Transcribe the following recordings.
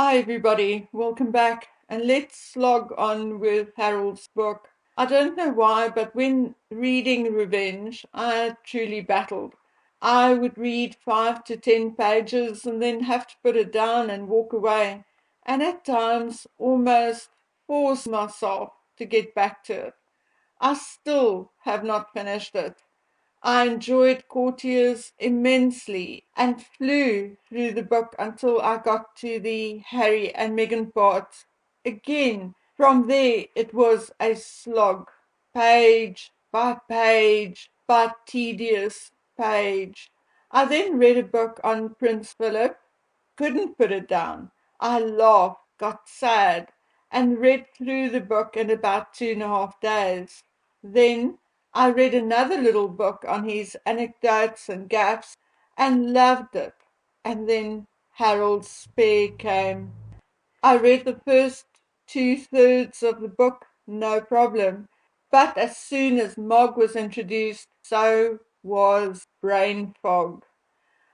Hi everybody, welcome back, and let's log on with Harold's book. I don't know why, but when reading Revenge, I truly battled. I would read 5 to 10 pages and then have to put it down and walk away, and at times almost force myself to get back to it. I still have not finished it. I enjoyed Courtiers immensely and flew through the book until I got to the Harry and Meghan part. Again, from there it was a slog, page by tedious page. I then read a book on Prince Philip, couldn't put it down. I laughed, got sad, and read through the book in about 2.5 days. Then I read another little book on his anecdotes and gaffes and loved it. And then Harold's Spare came. I read the first 2/3 of the book, no problem. But as soon as Mog was introduced, so was brain fog.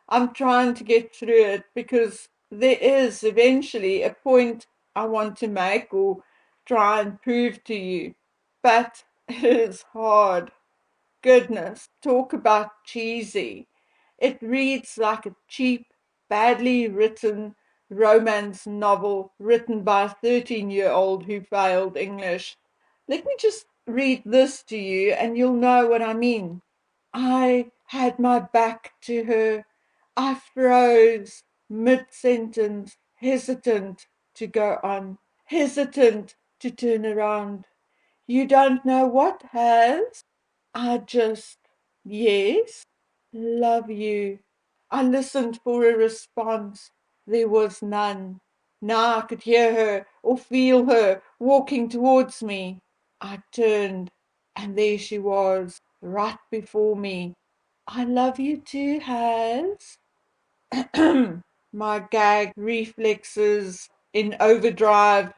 I'm trying to get through it because there is eventually a point I want to make or try and prove to you. But it is hard. Goodness, talk about cheesy. It reads like a cheap, badly written romance novel written by a 13-year-old who failed English. Let me just read this to you and you'll know what I mean. I had my back to her. I froze mid-sentence, hesitant to go on, hesitant to turn around. You don't know what has? I just, yes, love you. I listened for a response. There was none. Now I could hear her or feel her walking towards me. I turned, and there she was, right before me. I love you too, Has. My gag reflexes in overdrive.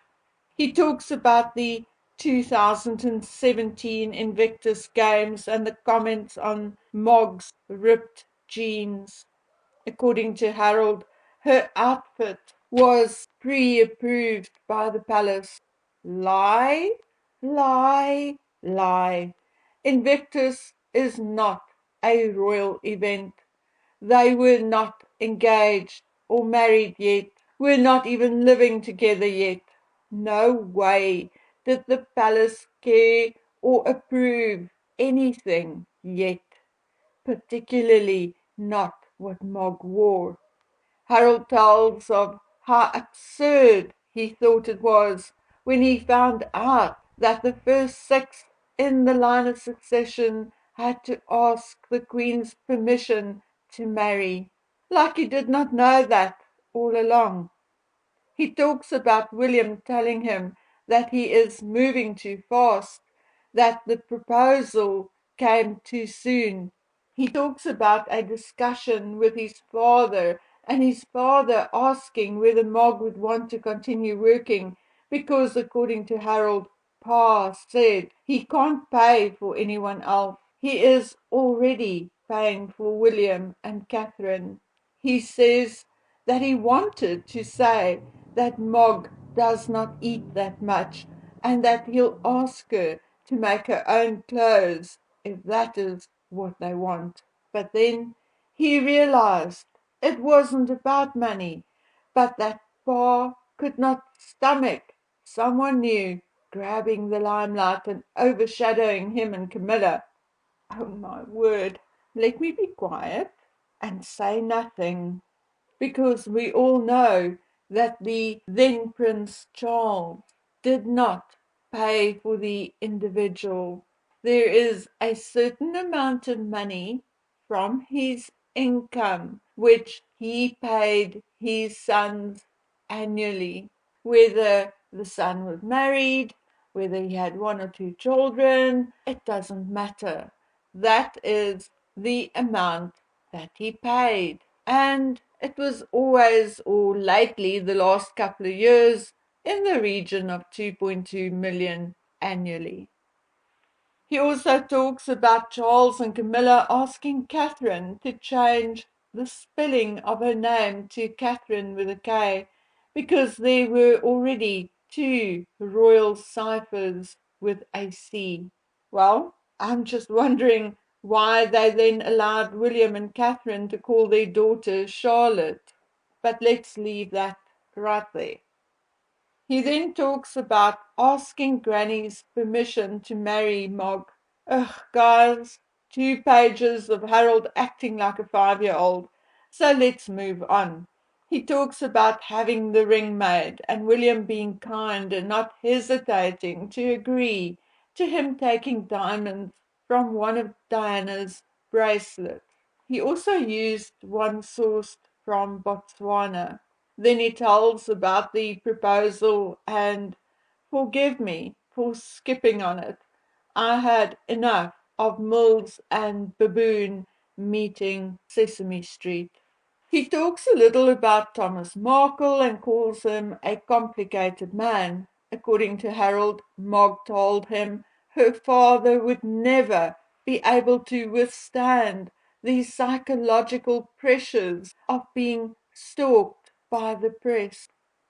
He talks about the 2017 Invictus Games and the comments on Mog's ripped jeans. According to Harold, her outfit was pre-approved by the palace. Lie, lie, lie. Invictus is not a royal event. They were not engaged or married yet, were not even living together yet. No way did the palace care or approve anything yet, particularly not what Mog wore. Harold tells of how absurd he thought it was when he found out that the first six in the line of succession had to ask the Queen's permission to marry, like he did not know that all along. He talks about William telling him that he is moving too fast, that the proposal came too soon. He talks about a discussion with his father and his father asking whether Mog would want to continue working because, according to Harold, Pa said he can't pay for anyone else. He is already paying for William and Catherine. He says that he wanted to say that Mog does not eat that much and that he'll ask her to make her own clothes if that is what they want. But then he realized it wasn't about money, but that Pa could not stomach someone new grabbing the limelight and overshadowing him and Camilla. Oh my word, let me be quiet and say nothing, because we all know that the then Prince Charles did not pay for the individual. There is a certain amount of money from his income which he paid his sons annually, whether the son was married, whether he had one or two children, it doesn't matter. That is the amount that he paid. And it was always, or lately, the last couple of years, in the region of 2.2 million annually. He also talks about Charles and Camilla asking Catherine to change the spelling of her name to Catherine with a K because there were already two royal ciphers with a C. Well, I'm just wondering why they then allowed William and Catherine to call their daughter Charlotte. But let's leave that right there. He then talks about asking Granny's permission to marry Mog. Ugh, guys, 2 pages of Harold acting like a 5-year-old. So let's move on. He talks about having the ring made and William being kind and not hesitating to agree to him taking diamonds from one of Diana's bracelets. He also used one sourced from Botswana. Then he tells about the proposal and forgive me for skipping on it. I had enough of Mills and Baboon meeting Sesame Street. He talks a little about Thomas Markle and calls him a complicated man. According to Harold, Mog told him her father would never be able to withstand the psychological pressures of being stalked by the press.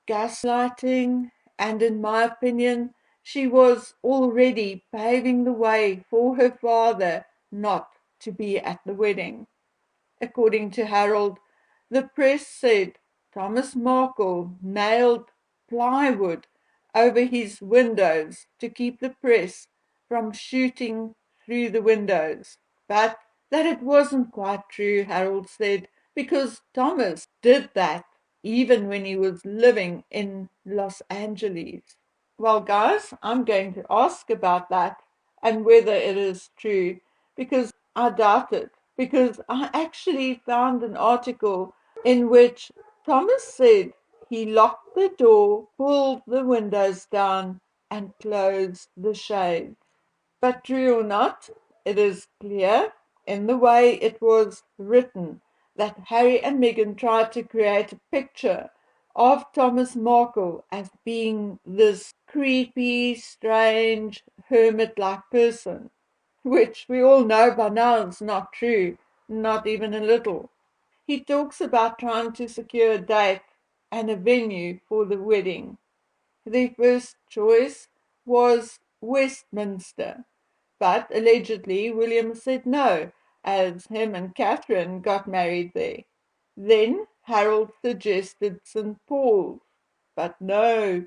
Gaslighting, and in my opinion, she was already paving the way for her father not to be at the wedding. According to Harold, the press said Thomas Markle nailed plywood over his windows to keep the press from shooting through the windows. But that it wasn't quite true, Harold said, because Thomas did that even when he was living in Los Angeles. Well, guys, I'm going to ask about that and whether it is true because I doubt it. Because I actually found an article in which Thomas said he locked the door, pulled the windows down, and closed the shades. But true or not, it is clear in the way it was written that Harry and Meghan tried to create a picture of Thomas Markle as being this creepy, strange, hermit-like person, which we all know by now is not true, not even a little. He talks about trying to secure a date and a venue for the wedding. Their first choice was Westminster, but allegedly William said no, as him and Catherine got married there. Then Harold suggested St. Paul's, but no,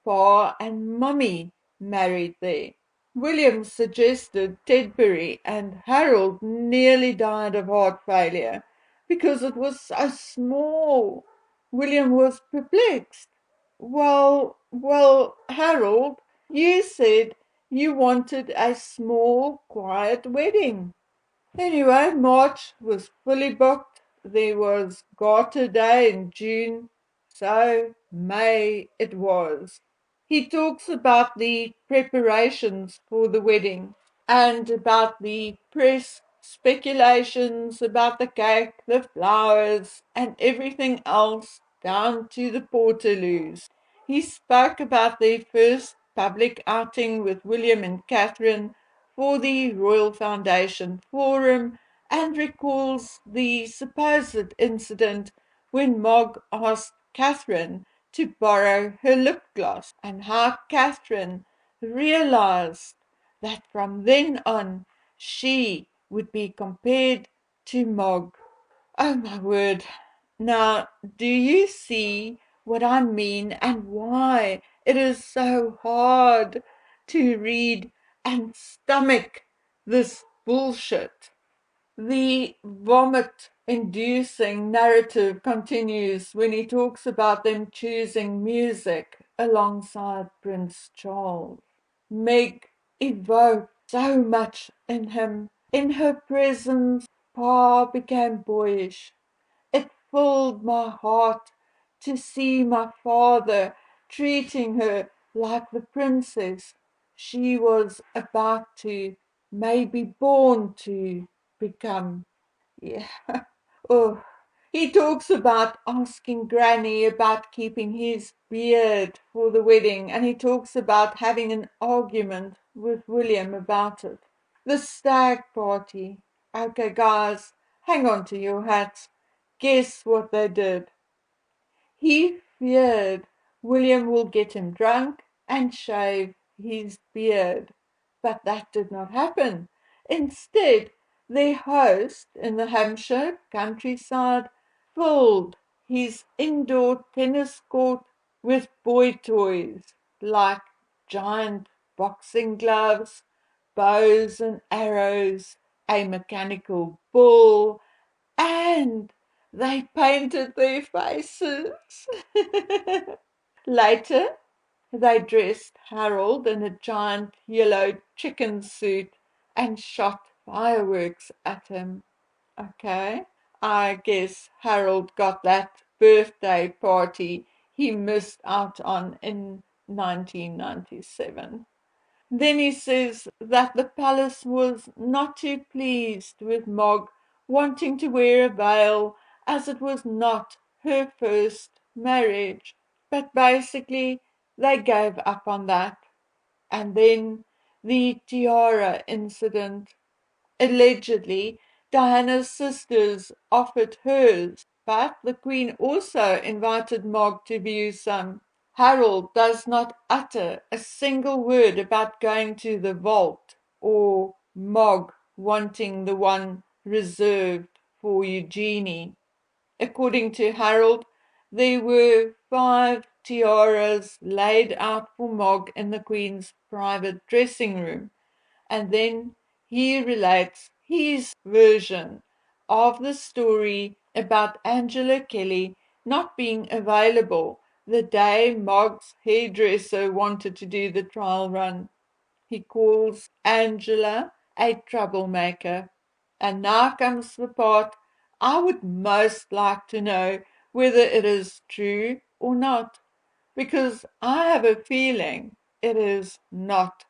Pa and Mummy married there. William suggested Tedbury, and Harold nearly died of heart failure because it was so small. William was perplexed. Well, Harold, you said you wanted a small, quiet wedding. Anyway, March was fully booked. There was Garter Day in June, so May it was. He talks about the preparations for the wedding and about the press speculations about the cake, the flowers, and everything else down to the portaloos. He spoke about their first public outing with William and Catherine for the Royal Foundation Forum and recalls the supposed incident when Mog asked Catherine to borrow her lip gloss and how Catherine realized that from then on she would be compared to Mog. Oh my word. Now, do you see what I mean and why it is so hard to read and stomach this bullshit? The vomit-inducing narrative continues when he talks about them choosing music alongside Prince Charles. Meg evoked so much in him. In her presence, Pa became boyish. It filled my heart to see my father treating her like the princess she was about to, maybe born to, become. Yeah. Oh. He talks about asking Granny about keeping his beard for the wedding, and he talks about having an argument with William about it. The stag party. Okay, guys, hang on to your hats. Guess what they did? He feared William will get him drunk and shave his beard. But that did not happen. Instead, their host in the Hampshire countryside filled his indoor tennis court with boy toys like giant boxing gloves, bows and arrows, a mechanical bull, and they painted their faces. Later, they dressed Harold in a giant yellow chicken suit and shot fireworks at him. Okay, I guess Harold got that birthday party he missed out on in 1997. Then he says that the palace was not too pleased with Mogg wanting to wear a veil as it was not her first marriage. But basically, they gave up on that. And then the Tiara incident. Allegedly, Diana's sisters offered hers, but the Queen also invited Mogg to view some. Harold does not utter a single word about going to the vault or Mogg wanting the one reserved for Eugenie. According to Harold, there were 5 tiaras laid out for Mogg in the Queen's private dressing room, and then he relates his version of the story about Angela Kelly not being available the day Mogg's hairdresser wanted to do the trial run. He calls Angela a troublemaker. And now comes the part I would most like to know whether it is true or not, because I have a feeling it is not.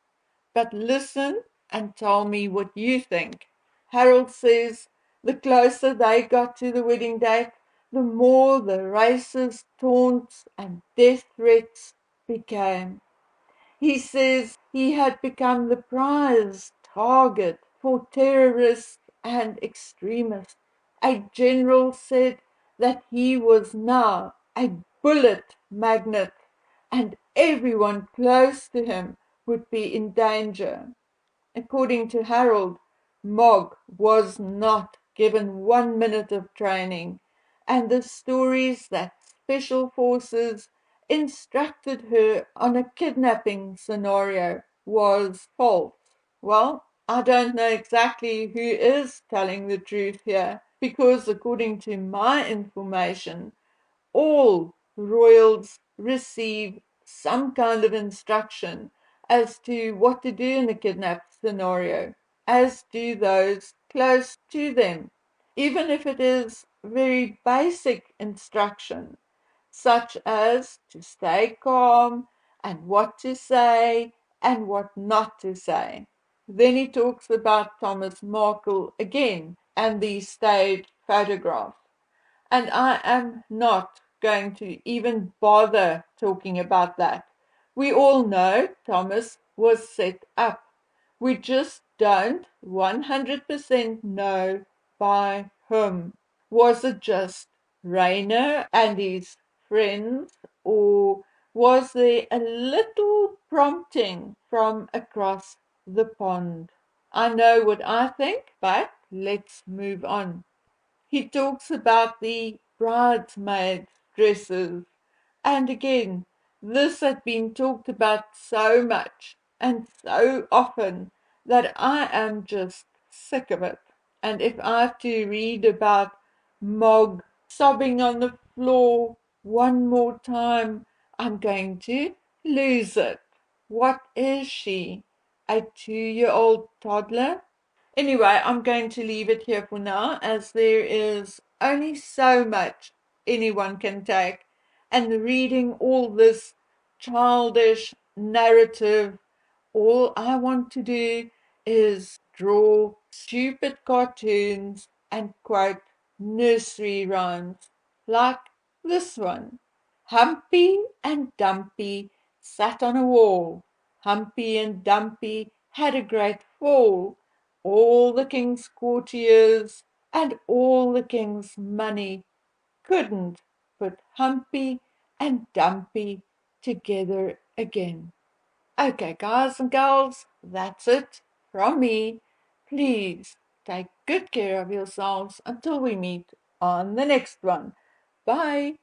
But listen and tell me what you think. Harold says the closer they got to the wedding date, the more the racist taunts and death threats became. He says he had become the prize target for terrorists and extremists. A general said that he was now a bullet magnet and everyone close to him would be in danger. According to Harold, Mogg was not given 1 minute of training, and the stories that special forces instructed her on a kidnapping scenario was false. Well, I don't know exactly who is telling the truth here, because according to my information, all royals receive some kind of instruction as to what to do in a kidnap scenario, as do those close to them, even if it is very basic instruction, such as to stay calm and what to say and what not to say. Then he talks about Thomas Markle again and the staged photograph. And I am not going to even bother talking about that. We all know Thomas was set up. We just don't 100% know by whom. Was it just Rainer and his friends, or was there a little prompting from across the pond? I know what I think, but let's move on. He talks about the bridesmaids' dresses, and again, this had been talked about so much and so often that I am just sick of it. And if I have to read about Mogg sobbing on the floor one more time, I'm going to lose it. What is she? A 2-year-old toddler? Anyway, I'm going to leave it here for now, as there is only so much anyone can take, and reading all this childish narrative, all I want to do is draw stupid cartoons and quote nursery rhymes like this one. Humpy and Dumpy sat on a wall. Humpy and Dumpy had a great fall. All the king's courtiers and all the king's money couldn't put Humpy and Dumpy together again. Okay, guys and girls, that's it from me. Please take good care of yourselves until we meet on the next one. Bye.